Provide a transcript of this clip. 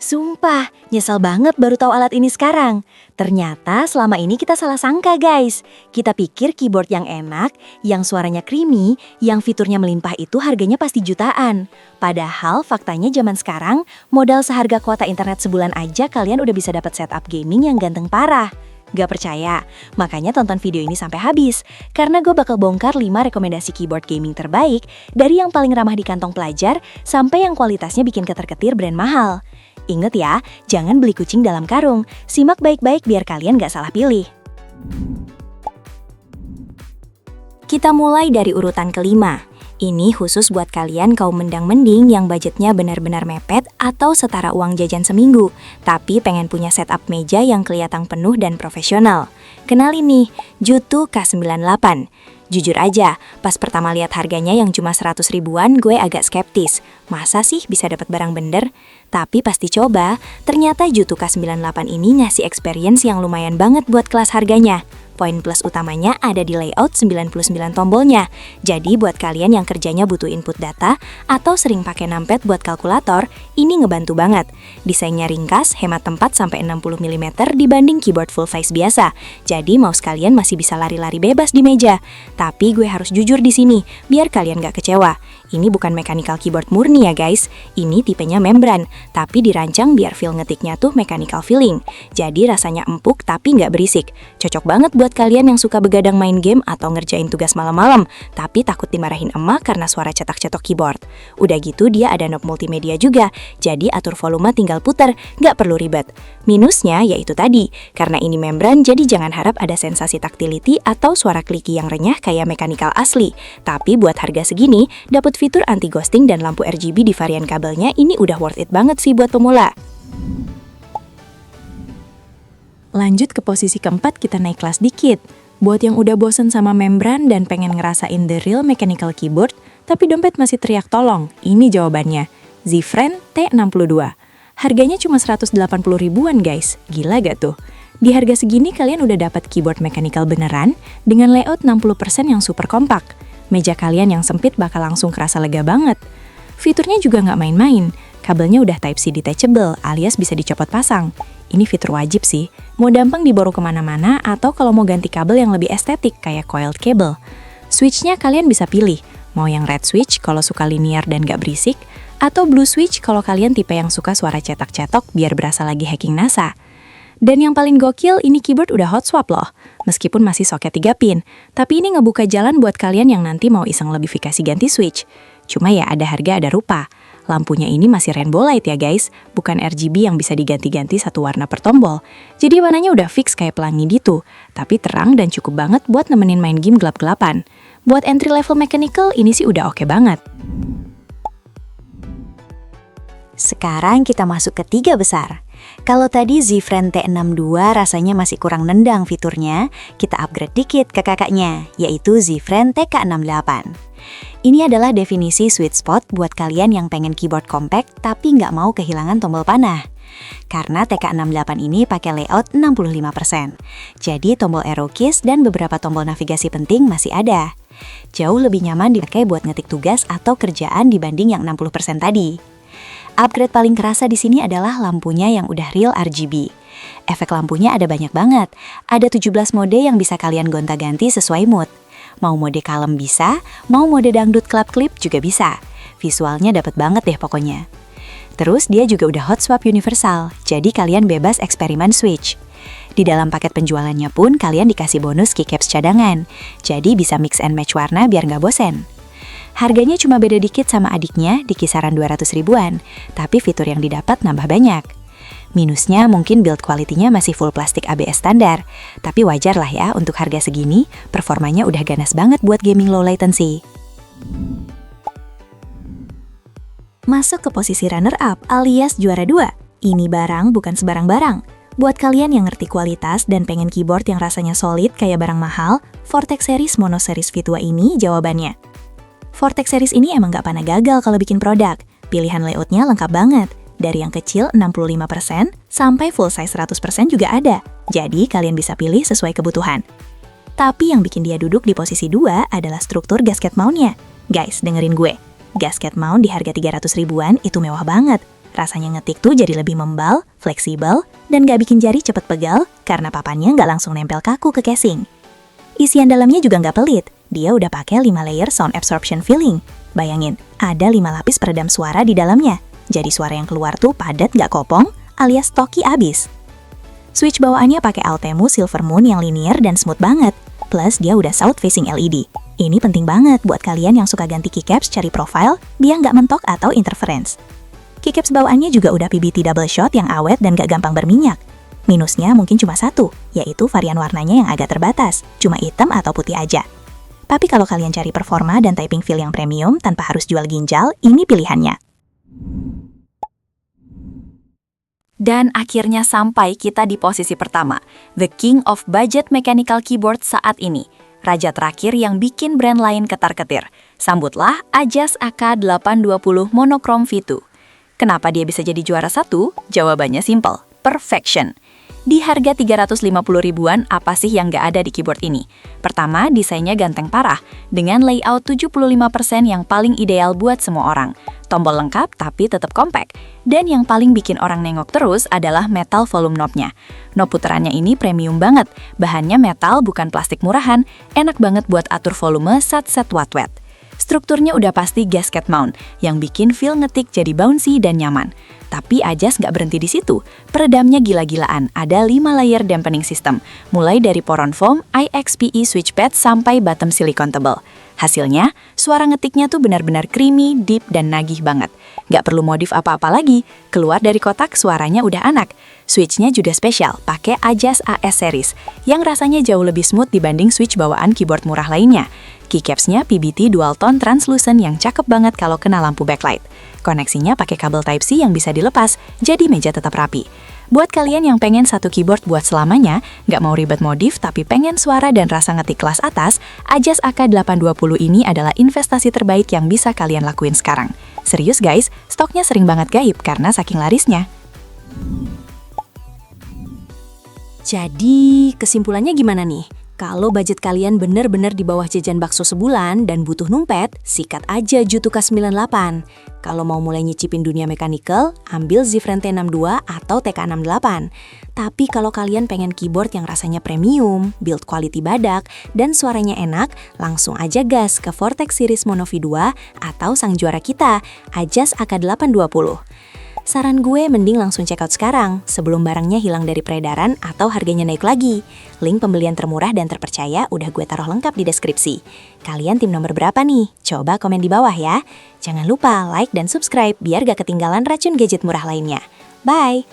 Sumpah, nyesel banget baru tahu alat ini sekarang. Ternyata selama ini kita salah sangka guys. Kita pikir keyboard yang enak, yang suaranya creamy, yang fiturnya melimpah itu harganya pasti jutaan. Padahal faktanya zaman sekarang, modal seharga kuota internet sebulan aja kalian udah bisa dapat setup gaming yang ganteng parah. Gak percaya? Makanya tonton video ini sampai habis. Karena gue bakal bongkar 5 rekomendasi keyboard gaming terbaik dari yang paling ramah di kantong pelajar sampai yang kualitasnya bikin ketar-ketir brand mahal. Ingat ya, jangan beli kucing dalam karung. Simak baik-baik biar kalian gak salah pilih. Kita mulai dari urutan kelima. Ini khusus buat kalian kaum mendang-mending yang budgetnya benar-benar mepet atau setara uang jajan seminggu, tapi pengen punya setup meja yang kelihatan penuh dan profesional. Kenalin nih, Jutu K98. Jujur aja, pas pertama lihat harganya yang cuma 100 ribuan, gue agak skeptis. Masa sih bisa dapat barang bener? Tapi pas dicoba, ternyata Jutu K98 ini ngasih experience yang lumayan banget buat kelas harganya. Poin plus utamanya ada di layout 99 tombolnya. Jadi buat kalian yang kerjanya butuh input data atau sering pakai numpad buat kalkulator, ini ngebantu banget. Desainnya ringkas, hemat tempat sampai 60 mm dibanding keyboard full size biasa. Jadi mouse kalian masih bisa lari-lari bebas di meja. Tapi gue harus jujur di sini, biar kalian gak kecewa. Ini bukan mechanical keyboard murni ya guys. Ini tipenya membran, tapi dirancang biar feel ngetiknya tuh mechanical feeling. Jadi rasanya empuk tapi nggak berisik. Cocok banget buat kalian yang suka begadang main game atau ngerjain tugas malam-malam, tapi takut dimarahin emak karena suara cetak-cetok keyboard. Udah gitu dia ada knob multimedia juga, jadi atur volume tinggal puter, nggak perlu ribet. Minusnya yaitu tadi, karena ini membran jadi jangan harap ada sensasi tactility atau suara kliki yang renyah kayak mechanical asli. Tapi buat harga segini, dapet fitur anti-ghosting dan lampu RGB di varian kabelnya ini udah worth it banget sih buat pemula. Lanjut ke posisi keempat, kita naik kelas dikit. Buat yang udah bosen sama membran dan pengen ngerasain the real mechanical keyboard, tapi dompet masih teriak tolong, ini jawabannya. Z-Friend T62. Harganya cuma 180 ribuan guys, gila gak tuh? Di harga segini kalian udah dapat keyboard mechanical beneran dengan layout 60% yang super kompak. Meja kalian yang sempit bakal langsung kerasa lega banget. Fiturnya juga nggak main-main. Kabelnya udah Type-C detachable alias bisa dicopot pasang. Ini fitur wajib sih. Mau gampang dibawa kemana-mana atau kalau mau ganti kabel yang lebih estetik kayak coiled cable. Switch-nya kalian bisa pilih. Mau yang red switch kalau suka linear dan nggak berisik, atau blue switch kalau kalian tipe yang suka suara cetak-cetok biar berasa lagi hacking NASA. Dan yang paling gokil, ini keyboard udah hot swap loh. Meskipun masih soket 3 pin, tapi ini ngebuka jalan buat kalian yang nanti mau iseng lebifikasi ganti switch. Cuma ya ada harga ada rupa. Lampunya ini masih rainbow light ya guys, bukan RGB yang bisa diganti-ganti satu warna per tombol. Jadi warnanya udah fix kayak pelangi gitu, tapi terang dan cukup banget buat nemenin main game gelap-gelapan. Buat entry level mechanical, ini sih udah oke banget. Sekarang kita masuk ke 3 besar. Kalau tadi Z-Friend T62 rasanya masih kurang nendang fiturnya, kita upgrade dikit ke kakaknya, yaitu Z-Friend TK68. Ini adalah definisi sweet spot buat kalian yang pengen keyboard compact tapi nggak mau kehilangan tombol panah. Karena TK68 ini pakai layout 65%. Jadi tombol arrow keys dan beberapa tombol navigasi penting masih ada. Jauh lebih nyaman dipakai buat ngetik tugas atau kerjaan dibanding yang 60% tadi. Upgrade paling kerasa di sini adalah lampunya yang udah real RGB. Efek lampunya ada banyak banget. Ada 17 mode yang bisa kalian gonta-ganti sesuai mood. Mau mode kalem bisa, mau mode dangdut klip juga bisa. Visualnya dapet banget deh pokoknya. Terus dia juga udah hot swap universal, jadi kalian bebas eksperimen switch. Di dalam paket penjualannya pun kalian dikasih bonus keycaps cadangan, jadi bisa mix and match warna biar nggak bosen. Harganya cuma beda dikit sama adiknya di kisaran 200 ribuan, tapi fitur yang didapat nambah banyak. Minusnya mungkin build quality-nya masih full plastik ABS standar, tapi wajar lah ya untuk harga segini, performanya udah ganas banget buat gaming low latency. Masuk ke posisi runner-up alias juara 2. Ini barang bukan sebarang barang. Buat kalian yang ngerti kualitas dan pengen keyboard yang rasanya solid kayak barang mahal, Vortex Series Mono Series V2 ini jawabannya. Vortex Series ini emang gak pernah gagal kalau bikin produk. Pilihan layoutnya lengkap banget. Dari yang kecil 65% sampai full size 100% juga ada. Jadi kalian bisa pilih sesuai kebutuhan. Tapi yang bikin dia duduk di posisi 2 adalah struktur gasket mount-nya. Guys, dengerin gue. Gasket mount di harga 300 ribuan itu mewah banget. Rasanya ngetik tuh jadi lebih membal, fleksibel, dan gak bikin jari cepet pegal karena papannya nggak langsung nempel kaku ke casing. Isian dalamnya juga nggak pelit, dia udah pakai 5 layer sound absorption filling. Bayangin, ada 5 lapis peredam suara di dalamnya. Jadi suara yang keluar tuh padat nggak kopong, alias stocky abis. Switch bawaannya pakai Altemu Silver Moon yang linear dan smooth banget. Plus dia udah south facing LED. Ini penting banget buat kalian yang suka ganti keycaps cari profile, biar nggak mentok atau interference. Keycaps bawaannya juga udah PBT double shot yang awet dan gak gampang berminyak. Minusnya mungkin cuma satu, yaitu varian warnanya yang agak terbatas, cuma hitam atau putih aja. Tapi kalau kalian cari performa dan typing feel yang premium tanpa harus jual ginjal, ini pilihannya. Dan akhirnya sampai kita di posisi pertama, the king of budget mechanical keyboard saat ini. Raja terakhir yang bikin brand lain ketar-ketir. Sambutlah Ajas AK820 Monochrome V2. Kenapa dia bisa jadi juara satu? Jawabannya simple, perfection. Di harga 350 ribuan, apa sih yang nggak ada di keyboard ini? Pertama, desainnya ganteng parah, dengan layout 75% yang paling ideal buat semua orang. Tombol lengkap tapi tetap compact. Dan yang paling bikin orang nengok terus adalah metal volume knob-nya. Knob puterannya ini premium banget, bahannya metal bukan plastik murahan, enak banget buat atur volume saat set wat-wet. Strukturnya udah pasti gasket mount, yang bikin feel ngetik jadi bouncy dan nyaman. Tapi Ajas nggak berhenti di situ. Peredamnya gila-gilaan, ada 5 layer dampening system, mulai dari poron foam, IXPE switch pad sampai bottom silicone tebal. Hasilnya, suara ngetiknya tuh benar-benar creamy, deep, dan nagih banget. Nggak perlu modif apa-apa lagi, keluar dari kotak suaranya udah anak. Switchnya juga spesial, pakai Ajas AS series, yang rasanya jauh lebih smooth dibanding switch bawaan keyboard murah lainnya. Keycapsnya PBT dual tone translucent yang cakep banget kalau kena lampu backlight. Koneksinya pakai kabel Type-C yang bisa dilepas, jadi meja tetap rapi. Buat kalian yang pengen satu keyboard buat selamanya, nggak mau ribet modif tapi pengen suara dan rasa ngetik kelas atas, Ajas AK820 ini adalah investasi terbaik yang bisa kalian lakuin sekarang. Serius guys, stoknya sering banget gaib karena saking larisnya. Jadi, kesimpulannya gimana nih? Kalau budget kalian bener-bener di bawah jajan bakso sebulan dan butuh numpet, sikat aja Jutuka 98. Kalau mau mulai nyicipin dunia mechanical, ambil Zifren T62 atau TK68. Tapi kalau kalian pengen keyboard yang rasanya premium, build quality badak, dan suaranya enak, langsung aja gas ke Vortex Series Mono V2 atau sang juara kita, Ajas AK820. Saran gue mending langsung check out sekarang, sebelum barangnya hilang dari peredaran atau harganya naik lagi. Link pembelian termurah dan terpercaya udah gue taruh lengkap di deskripsi. Kalian tim nomor berapa nih? Coba komen di bawah ya. Jangan lupa like dan subscribe biar gak ketinggalan racun gadget murah lainnya. Bye!